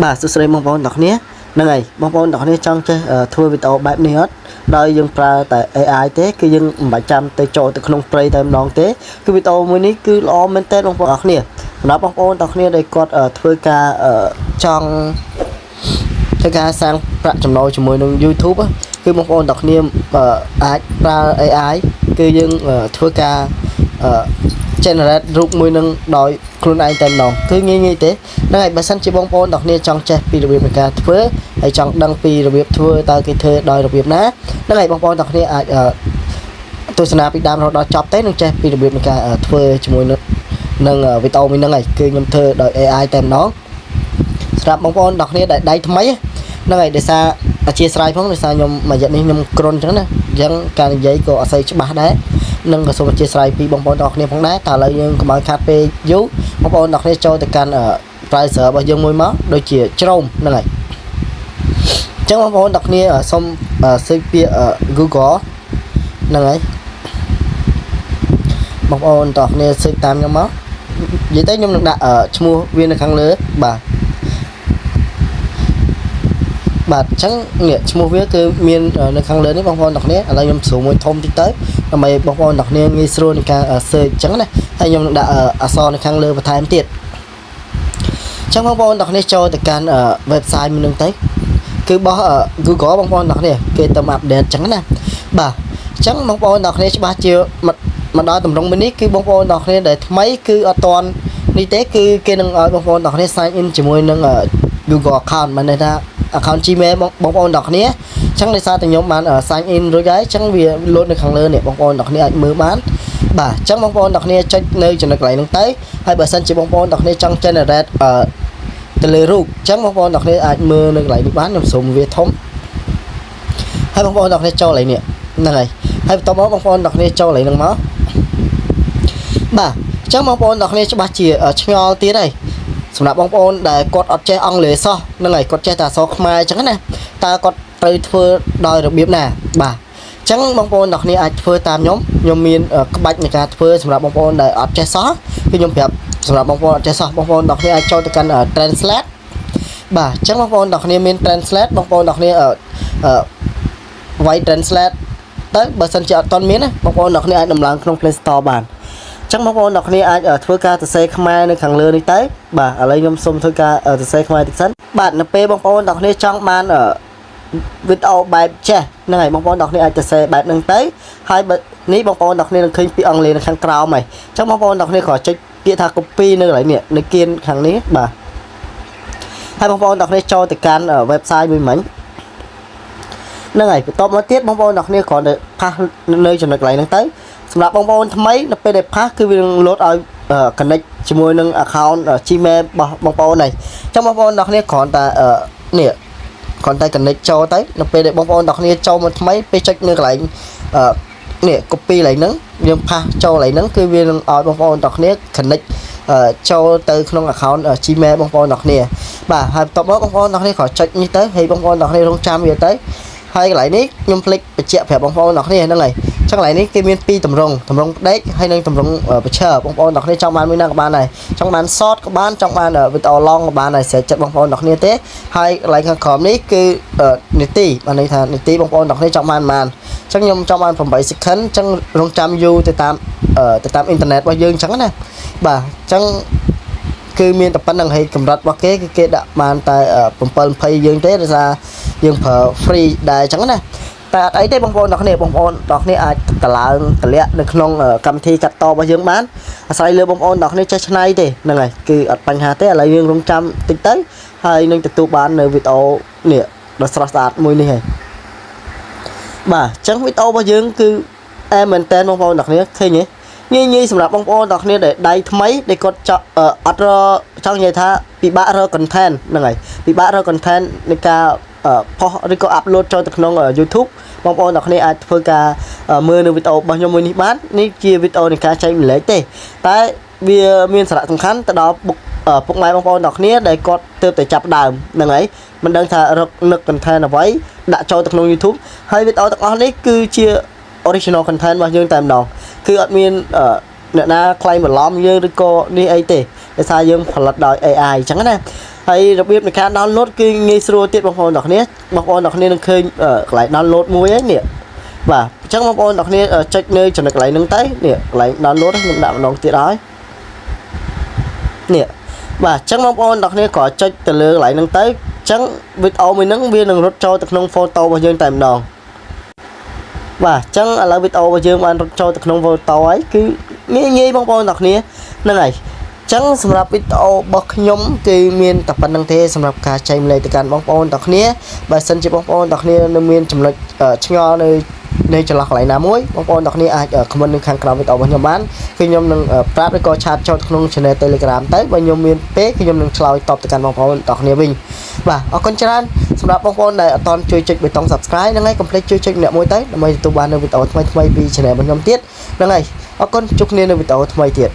បាទសួស្តីបងប្អូនទាំងគ្នាហ្នឹងហើយបងប្អូនទាំងគ្នាចង់ចេះធ្វើវីដេអូបែបនេះអត់ដោយយើងប្រើតែ AI ទេគឺយើងមិនបាច់ចាំទៅចូលទៅក្នុងព្រៃតែម្ដងទេគឺវីដេអូមួយនេះគឺល្អមែនទែនបងប្អូនទាំងគ្នាសម្រាប់បងប្អូនទាំងគ្នាដែលគាត់ធ្វើការចង់ធ្វើការសាងប្រាក់ចំណូលជាមួយនឹង YouTube គឺបងប្អូនទាំងគ្នាអាចប្រើ AI គឺយើងធ្វើការ generate រូបមួយនឹងដោយខ្លួនឯងតែម្ដងគឺងាយទេហ្នឹងហើយបើសិនជាបងប្អូនទាំងគ្នាចង់ចេះពីរបៀបនៃការធ្វើហើយចង់ដឹងពីរបៀបធ្វើតើគេធ្វើដោយរបៀបណាហ្នឹងហើយបងប្អូនទាំងគ្នាអាចទស្សនាពីដើមរហូតដល់ចប់ទេនឹងចេះពីរបៀបនៃការធ្វើជាមួយនឹងវីដេអូមួយហ្នឹងហើយគឺខ្ញុំធ្វើដោយ AI តែម្ដងសម្រាប់បងប្អូនទាំងគ្នាដែលដៃថ្មីហ្នឹងហើយដោយសារអធិស្ឋានផងដោយសារខ្ញុំមួយរយៈនេះខ្ញុំគ្រុនអញ្ចឹងណាអញ្ចឹងការនិយាយក៏អត់សូវច្បាស់ដែរនឹងក៏សូមអធិស្ឋានពីបងប្អូនទាំងគ្នាផងដែរតើឥឡូវយើងកុំឲ្យខាត់ពេលយូរបងប្អូនទាំងគ្នាចូលទៅកាន់ browser របស់យើងមួយមកដូចជា Chrome ហ្នឹងហើយអញ្ចឹងបងប្អូនទាំងគ្នាសូមsearchពាក្យ Google ហ្នឹងហើយបងប្អូនទាំងគ្នា search តាមខ្ញុំមកនិយាយទៅខ្ញុំនឹងដាក់ឈ្មោះវានៅខាងលើបាទបាទអញ្ចឹងនេះឈ្មោះវាគឺមាននៅខាងលើនេះបងប្អូនទាំងគ្នាឥឡូវខ្ញុំស្រួលមួយធំតិចទៅដើម្បីបងប្អូនទាំងគ្នាងាយស្រួលในការ search អញ្ចឹងណាហើយខ្ញុំនឹងដាក់អក្សរនៅខាងលើបន្ថែមទៀតអញ្ចឹងបងប្អូនទាំងគ្នាចូលទៅកាន់ website មួយនឹងទៅគឺរបស់ Google បងប្អូនទាំងគ្នាគេទៅ update អញ្ចឹងណាបាទអញ្ចឹងបងប្អូនទាំងគ្នាច្បាស់ជាមកដល់តម្រងមួយនេះគឺបងប្អូនទាំងគ្នាដែលថ្មីគឺអត់ទាន់នេះទេគឺគេនឹងឲ្យបងប្អូនទាំងគ្នា sign in ជាមួយនឹង Google account មានន័យថា account Gmail បងប្អូនទាំងគ្នាអញ្ចឹងដោយសារតែខ្ញុំបាន sign in រួចហើយអញ្ចឹងវា load នៅខាងលើនេះបងប្អូនទាំងគ្នាអាចមើលបានបាទអញ្ចឹងបងប្អូនទាំងគ្នាចុចនៅចំណុចកន្លែងហ្នឹងទៅហើយបើសិនជាបងប្អូនទាំងគ្នាចង់ generate ទៅលើរូបអញ្ចឹងបងប្អូនទាំងគ្នាអាចមើលនៅកន្លែងនេះបានខ្ញុំសូមវាធំហើយបងប្អូនទាំងគ្នាចូលកន្លែងនេះហ្នឹងហើយហើយបន្ទាប់មកបងប្អូនទាំងគ្នាចូលកន្លែងហ្នឹងមកបាទអញ្ចឹងបងប្អូនទាំងគ្នាច្បាស់ជាឆ្ងល់ទៀតហើយសម្រាប់បងប្អូនដែលគាត់អត់ចេះអង់គ្លេសសោះហ្នឹងហើយគាត់ចេះតែអក្សរខ្មែរអញ្ចឹងណាតើគាត់ត្រូវធ្វើដោយរបៀបណាបាទអញ្ចឹងបងប្អូនទាំងគ្នាអាចធ្វើតាមខ្ញុំមានក្បាច់នៃការធ្វើសម្រាប់បងប្អូនដែលអត់ចេះសោះគឺខ្ញុំប្រាប់សម្រាប់បងប្អូនអត់ចេះសោះបងប្អូនទាំងគ្នាអាចចូលទៅកាន់ translate បាទអញ្ចឹងបងប្អូនទាំងគ្នាមាន translate បងប្អូនទាំងគ្នាវាយ translate ទៅបើសិនជាអត់ទាន់មានណាបងប្អូនទាំងគ្នាអាចដំឡើងក្នុង Play Store បានចឹងបងប្អូនអ្នកគ្នាអាចធ្វើការសរសេរខ្មែរនៅខាងលើនេះទៅបាទឥឡូវខ្ញុំសូមធ្វើការសរសេរខ្មែរតិចសិនបាទនៅពេលបងប្អូនអ្នកគ្នាចង់បានវីដេអូបែបចេះហ្នឹងហើយបងប្អូនអ្នកគ្នាអាចសរសេរបែបហ្នឹងទៅហើយបើនេះបងប្អូនអ្នកគ្នានឹងឃើញពីអង់គ្លេសនៅខាងក្រោមហើយចឹងបងប្អូនអ្នកគ្នាគ្រាន់ចុចពាក្យថា copy នៅកន្លែងនេះនៅគៀនខាងនេះបាទហើយបងប្អូនអ្នកគ្នាចូលទៅកាន់ website មួយមិញហ្នឹងហើយបន្ទាប់មកទៀតបងប្អូនអ្នកគ្នាគ្រាន់តែផាសនៅចំណុចកន្លែងហ្នឹងទៅសម្រាប់បងប្អូនថ្មីនៅពេលដែលផាសគឺវានឹង load ឲ្យ connect ជាមួយនឹង account Gmail របស់បងប្អូនហើយអញ្ចឹងបងប្អូនអ្នកគ្នាគ្រាន់តែនេះគ្រាន់តែ connect ចូលទៅនៅពេលដែលបងប្អូនអ្នកគ្នាចូលមកថ្មីពេលចុចនៅកន្លែងនេះ copy កន្លែងហ្នឹងយើងផាសចូលកន្លែងហ្នឹងគឺវានឹងឲ្យបងប្អូនអ្នកគ្នា connect ចូលទៅក្នុង account Gmail បងប្អូនអ្នកគ្នាបាទហើយបន្ទាប់មកបងប្អូនអ្នកគ្នាគ្រាន់ចុចនេះទៅហើយបងប្អូនអ្នកគ្នារងចាំវាទៅហើយកន្លែងនេះខ្ញុំភ្លេចបញ្ជាក់ប្រាប់បងប្អូនអ្នកគ្នាហ្នឹងហើយចឹងកន្លែងនេះគេមានពីរទម្រង់ផ្ដេកហើយនិងទម្រង់បញ្ឈរបងប្អូនអ្នកគ្នាចង់បានមួយណាក៏បានដែរចង់បាន short ក៏បានចង់បានវីដេអូ long ក៏បានដែរស្រេចចិត្តបងប្អូនអ្នកគ្នាទេហើយកន្លែងខាងក្រោមនេះគឺនាទីបានន័យថានាទីបងប្អូនអ្នកគ្នាចង់បានប៉ុន្មានចឹងខ្ញុំចង់បាន8 second ចឹងរងចាំយូរទៅតាមអ៊ីនធឺណិតរបស់យើងចឹងណាបាទចឹងគឺមានតែប៉ុណ្្នឹងហើយកម្រិតរបស់គេគឺគេដាក់បានតែ720យើងទេដោយសារយើងប្រើ free ដែរចឹងណាតែអត់អីទេបងប្អូនអ្នកគ្នាអាចកឡើងតម្លាក់នៅក្នុងកម្មវិធីកាត់តរបស់យើងបានអាស្រ័យលើបងប្អូនអ្នកគ្នាចេះឆ្នៃទេហ្នឹងហើយគឺអត់បញ្ហាទេឥឡូវយើងរងចាំតិចទៅហើយនឹងទទួលបាននៅវីដេអូនេះដ៏ស្រស់ស្អាតមួយនេះហើយបាទអញ្ចឹងវីដេអូរបស់យើងគឺអែមមែនតើបងប្អូនអ្នកគ្នាឃើញទេងាយសម្រាប់បងប្អូនអ្នកគ្នាដែលដៃថ្មីដែលគាត់អត់ចង់និយាយថាពិបាករក content ហ្នឹងហើយពិបាករក content នៃការផុសឬក៏ upload ចូលទៅក្នុង YouTube បងប្អូនអ្នកគ្នាអាចធ្វើការមើលនៅវីដេអូរបស់ខ្ញុំមួយនេះបាននេះជាវីដេអូនៃការចែករំលែកទេតែវាមានសារៈសំខាន់ទៅដល់ពុកម៉ែបងប្អូនអ្នកគ្នាដែលគាត់ទើបតែចាប់ដើមហ្នឹងហើយមិនដឹងថារកនឹក content អ្វីដាក់ចូលទៅក្នុង YouTube ហើយវីដេអូទាំងអស់នេះគឺជា original content របស់យើងតែម្ដងគឺអត់មានអ្នកណា claim បន្លំយើងឬក៏នេះអីទេដោយសារយើងផលិតដោយ AI អញ្ចឹងណា ហើយរបៀបនៃការ download គឺងាយស្រួលទៀតបងប្អូនទាំងគ្នាបងប្អូនទាំងគ្នានឹងឃើញកន្លែង download មួយហ្នឹងនេះបាទអញ្ចឹងបងប្អូនទាំងគ្នាចុចនៅចំណុចកន្លែងហ្នឹងទៅនេះកន្លែង download ខ្ញុំដាក់ម្ដងទៀតហើយនេះបាទអញ្ចឹងបងប្អូនទាំងគ្នាក៏ចុចទៅលើកន្លែងហ្នឹងទៅអញ្ចឹងវីដេអូមួយហ្នឹងវានឹងរត់ចូលទៅក្នុង photo របស់យើងតែម្ដងបាទអញ្ចឹងឥឡូវវីដេអូរបស់យើងបានរត់ចូលទៅក្នុង photo ហើយគឺងាយបងប្អូនទាំងគ្នាហ្នឹងហើយចឹងសម្រាប់វីដេអូរបស់ខ្ញុំគឺមានតែប៉ុណ្្នឹងទេសម្រាប់ការចែកម្លែកទៅកាន់បងប្អូនទាំងគ្នាបើសិនជាបងប្អូនទាំងគ្នានៅមានចំណុចឆ្ងល់នៅចន្លោះកន្លែងណាមួយបងប្អូនទាំងគ្នាអាច comment នៅខាងក្រោមវីដេអូរបស់ខ្ញុំបានគឺខ្ញុំនឹងប្រាប់ឬក៏ឆាតចូលក្នុង channel Telegram ទៅបើខ្ញុំមានពេលគឺខ្ញុំនឹងឆ្លើយតបទៅកាន់បងប្អូនទាំងគ្នាវិញបាទអរគុណច្រើនសម្រាប់បងប្អូនដែលអត់ទាន់ជួយចុចប៊ូតុង Subscribe ហ្នឹងហើយកុំភ្លេចជួយចុចម្នាក់មួយទៅដើម្បីទទួលបាននូវវីដេអូថ្មីៗពី channel របស់ខ្ញុំទៀតហ្នឹងហើយអរគុណជួបគ្នានៅវីដេអូថ្មីទៀត